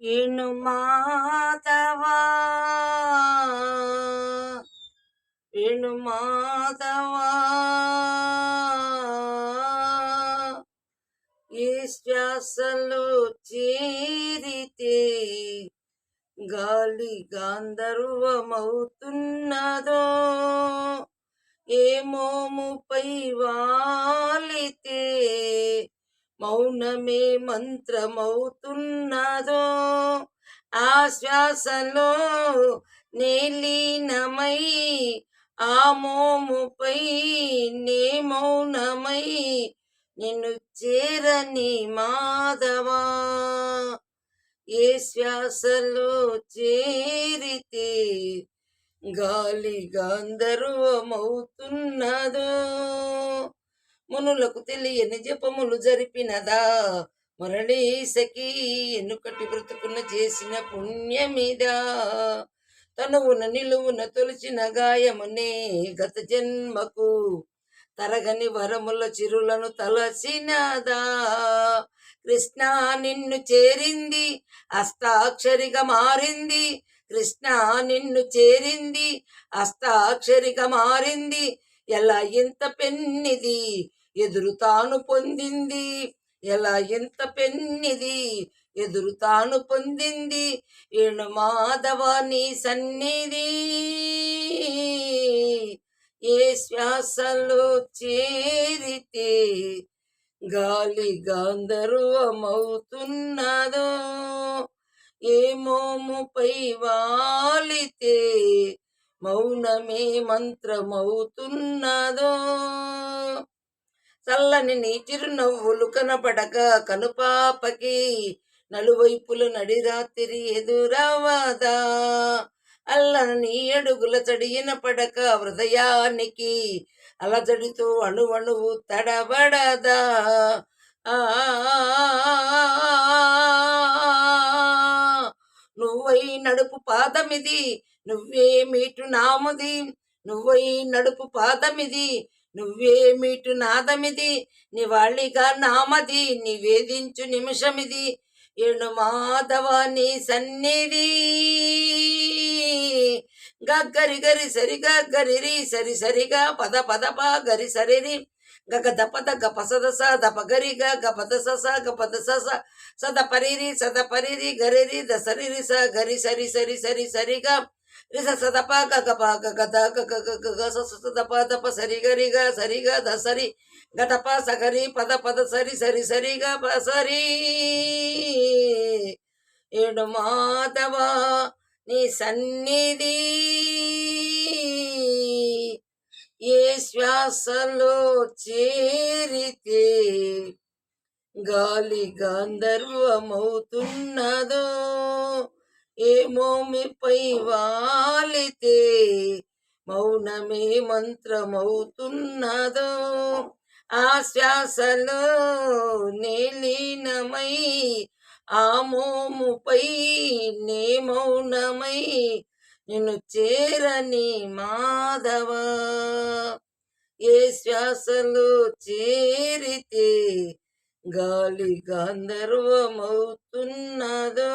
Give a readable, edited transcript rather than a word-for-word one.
ఏను మాధవా వేణు మాధవా ఏ శ్వాసలో చేరితే గాలి గాంధర్వమవుతున్నదో ఏ మోముపై వాలితే మౌనమే మంత్రమవుతున్నదో ఆ శ్వాసలో నీలీనమై ఆ మోముపై నే మౌనమై నిన్ను చేరని మాధవా ఏ శ్వాసలో చేరితే గాలి గాంధర్వమవుతున్నదో మునులకు తెలియని జపములు జరిపినదా మురళీ సఖీ ఎన్నుకటి బ్రతుకున్న చేసిన పుణ్యమిదా తనువున నిలువున తొలిచిన గాయమునే గత జన్మకు తరగని వరముల చిరులను తలసినదా కృష్ణ నిన్ను చేరింది అష్టాక్షరిగా మారింది కృష్ణ నిన్ను చేరింది అష్టాక్షరిగా మారింది ఎలా ఎంత పెన్నిది ఎదురు తాను పొందింది ఎలా ఎంత పెన్నిది ఎదురు తాను పొందింది ఏణు మాధవ నీ సన్నిధి ఏ శ్వాసలో చేరితే గాలి గాంధర్వమవుతున్నదో ఏ మోముపై వాలితే మౌనమే మంత్రమవుతున్నదో చల్లని నీ చిరునవ్వులు కనపడక కనుపాపకి నలువైపుల నడిరాత్రి ఎదురవదా అల్లని నీ అడుగుల చడియిన పడక హృదయానికి అలజడితో అణువణువు తడబడదా నువ్వై నడుపు పాదమిది నువ్వే మీటు నామది నువ్వై నడుపు పాదమిది నువ్వే మీటు నాదమిది నివాళిగా నామది నివేదించు నిమిషమిది ఏణు మాధవ నీ సన్నిధి గరి గరి సరి గరి రి సరి సరిగా పద పద ప గరి సరిరి గగ దపద గప సద స దప గరి గపద స గపద స సద పరిరి సద పరిరి గరి ద సరి రి స గరి సరి సరి సరి సరిగా రిస సదప గగప గగద గగ స దప దప సరి గరి గ సరిగా ద సరి గటప సగరి పద పద సరి సరి సరిగా ప సరి ఏడు మాధవ నీ సన్నిధి ఏ శ్వాసలో చేరితే గాలి గాంధర్వమవుతున్నదో ఏ మోమిపై వాలితే మౌనమే మంత్రమవుతున్నదో ఆ శ్వాసలో నీలీనమై ఆ మోముపై నే మౌనమై నిన్ను చేరని మాధవ ఏ శ్వాసలో చేరితే గాలి గాంధర్వమవుతున్నదో